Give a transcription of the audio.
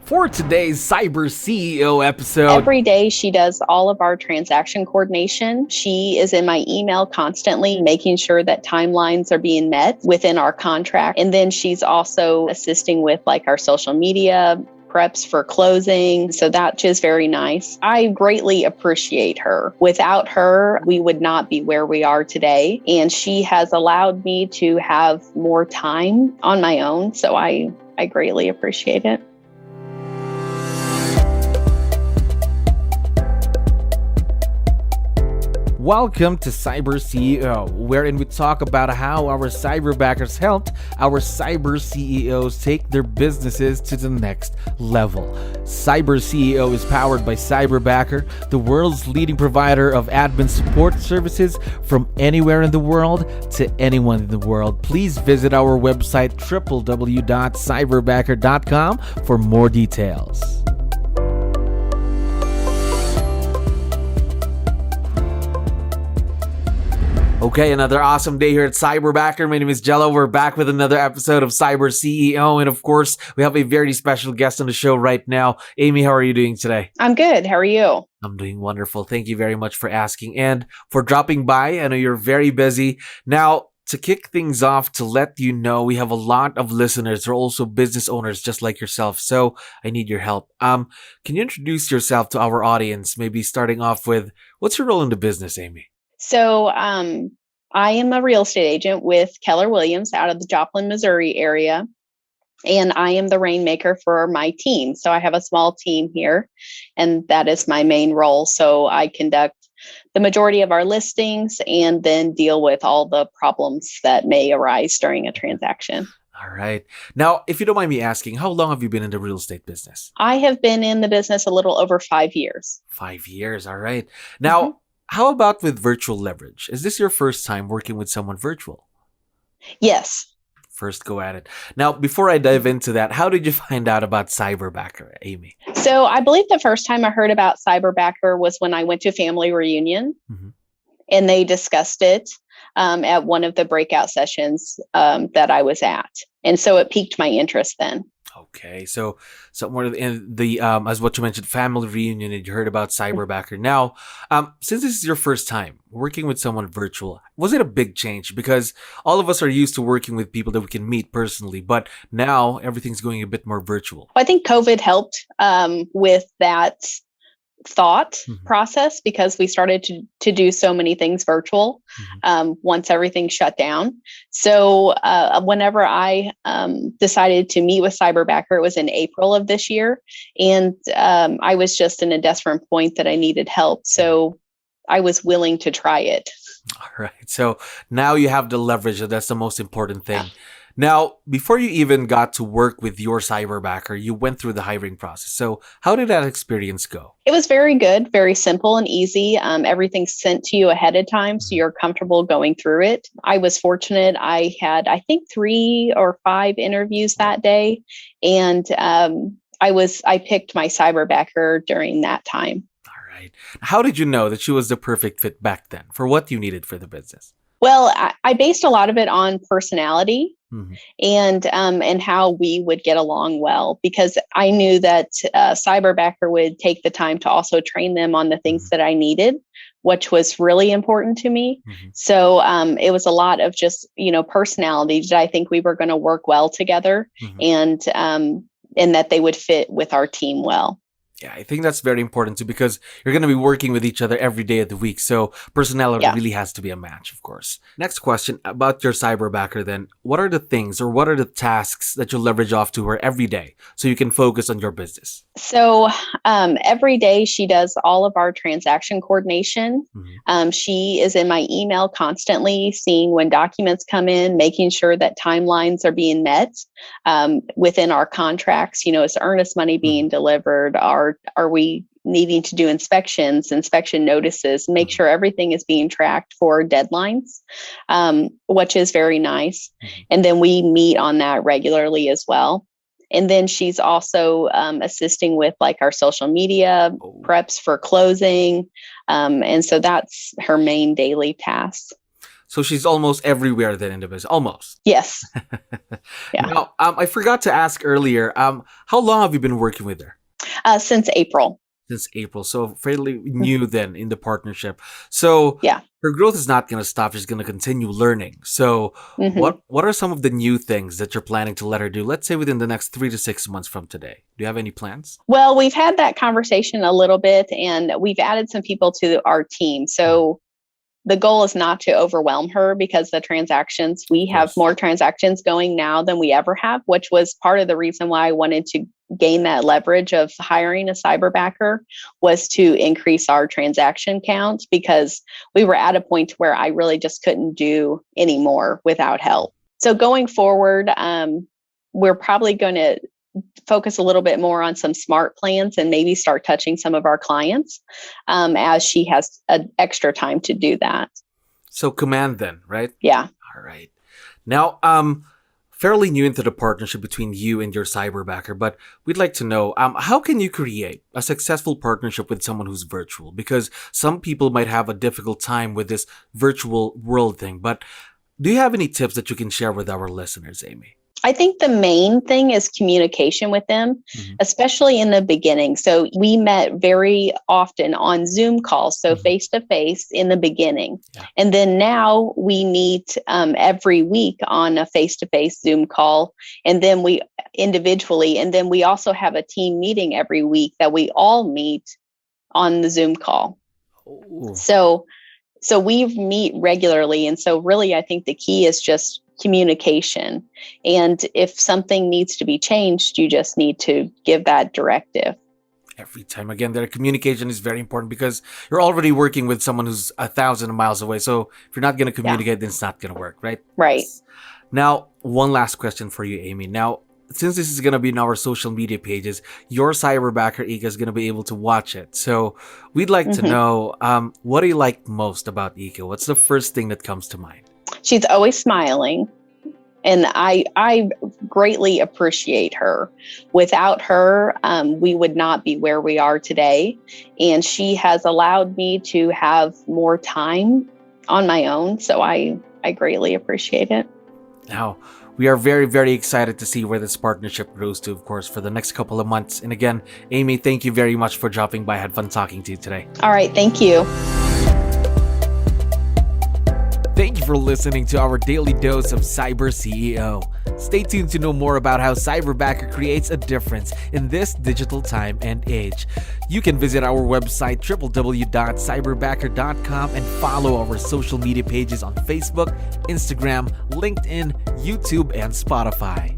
For today's Cyber CEO episode. Every day she does all of our transaction coordination. She is in my email constantly, making sure that timelines are being met within our contract. And then she's also assisting with like our social media preps for closing. So that is very nice. I greatly appreciate her. Without her, we would not be where we are today. And she has allowed me to have more time on my own. So I greatly appreciate it. Welcome to Cyber CEO, wherein we talk about how our cyberbackers helped our cyber CEOs take their businesses to the next level. Cyber CEO is powered by Cyberbacker, the world's leading provider of admin support services from anywhere in the world to anyone in the world. Please visit our website www.cyberbacker.com for more details. Okay, another awesome day here at Cyberbacker. My name is Jello. We're back with another episode of Cyber CEO. And of course, we have a very special guest on the show right now. Amy, how are you doing today? I'm good. How are you? I'm doing wonderful. Thank you very much for asking and for dropping by. I know you're very busy. Now, to kick things off, to let you know, we have a lot of listeners who are also business owners just like yourself. So I need your help. Can you introduce yourself to our audience? Maybe starting off with, what's your role in the business, Amy? So I am a real estate agent with Keller Williams out of the Joplin, Missouri area, and I am the Rainmaker for my team. So I have a small team here, and that is my main role. So I conduct the majority of our listings and then deal with all the problems that may arise during a transaction. All right. Now, if you don't mind me asking, how long have you been in the real estate business? I have been in the business a little over 5 years. 5 years. All right. Now, how about with virtual leverage? Is this your first time working with someone virtual? Yes. First go at it. Now, before I dive into that, how did you find out about Cyberbacker, Amy? So I believe the first time I heard about Cyberbacker was when I went to a family reunion and they discussed it at one of the breakout sessions that I was at. And so it piqued my interest then. Okay, so somewhere in the as what you mentioned, family reunion, and you heard about Cyberbacker. Now, since this is your first time working with someone virtual, was it a big change? Because all of us are used to working with people that we can meet personally, but now everything's going a bit more virtual. I think COVID helped with that thought process because we started to do so many things virtual once everything shut down. So whenever I decided to meet with Cyberbacker, it was in April of this year. And I was just in a desperate point that I needed help. So I was willing to try it. All right. So now you have the leverage. That's the most important thing. Yeah. Now, before you even got to work with your Cyberbacker, you went through the hiring process. So how did that experience go? It was very good, very simple and easy. Everything's sent to you ahead of time, so you're comfortable going through it. I was fortunate. I had, I think, 3 or 5 interviews that day, and I picked my Cyberbacker during that time. All right. How did you know that she was the perfect fit back then for what you needed for the business? Well, I based a lot of it on personality and how we would get along well, because I knew that Cyberbacker would take the time to also train them on the things that I needed, which was really important to me. So it was a lot of just, personality. Did I think we were going to work well together and that they would fit with our team well? Yeah, I think that's very important too, because you're going to be working with each other every day of the week. So personality really has to be a match, of course. Next question about your Cyberbacker then. What are the things or what are the tasks that you leverage off to her every day so you can focus on your business? So every day she does all of our transaction coordination. She is in my email constantly, seeing when documents come in, making sure that timelines are being met within our contracts. Is earnest money being delivered? Are we needing to do inspection notices, make sure everything is being tracked for deadlines, which is very nice. And then we meet on that regularly as well. And then she's also assisting with like our social media preps for closing. And so that's her main daily task. So she's almost everywhere then in the business. Almost. Yes. Yeah. Now, I forgot to ask earlier, how long have you been working with her? Since April. Since April. So fairly new then in the partnership. So yeah, her growth is not going to stop. She's going to continue learning. So what are some of the new things that you're planning to let her do? Let's say within the next 3 to 6 months from today. Do you have any plans? Well, we've had that conversation a little bit, and we've added some people to our team. So the goal is not to overwhelm her, because we have more transactions going now than we ever have, which was part of the reason why I wanted to gain that leverage of hiring a cyberbacker, was to increase our transaction count, because we were at a point where I really just couldn't do any more without help. So going forward, we're probably going to focus a little bit more on some smart plans and maybe start touching some of our clients as she has an extra time to do that. So command then, right? Yeah. All right. Now, fairly new into the partnership between you and your cyberbacker, but we'd like to know, how can you create a successful partnership with someone who's virtual? Because some people might have a difficult time with this virtual world thing, but do you have any tips that you can share with our listeners, Amy? I think the main thing is communication with them, especially in the beginning. So we met very often on Zoom calls, so face-to-face in the beginning. Yeah. And then now we meet every week on a face-to-face Zoom call, and then we individually, and then we also have a team meeting every week that we all meet on the Zoom call. Ooh. So we meet regularly. And so really, I think the key is just communication. And if something needs to be changed, you just need to give that directive. Every time. Again, their communication is very important, because you're already working with someone who's 1,000 miles away. So if you're not going to communicate, then it's not going to work, right? Right. Now, one last question for you, Amy. Now, since this is going to be in our social media pages, your cyberbacker Ika is going to be able to watch it. So we'd like to know, what do you like most about Ika? What's the first thing that comes to mind? She's always smiling, and I greatly appreciate her. Without her, we would not be where we are today. And she has allowed me to have more time on my own. So I greatly appreciate it. Now, we are very, very excited to see where this partnership grows to, of course, for the next couple of months. And again, Amy, thank you very much for dropping by. I had fun talking to you today. All right. Thank you. Thank you for listening to our daily dose of Cyber CEO. Stay tuned to know more about how Cyberbacker creates a difference in this digital time and age. You can visit our website www.cyberbacker.com and follow our social media pages on Facebook, Instagram, LinkedIn, YouTube, and Spotify.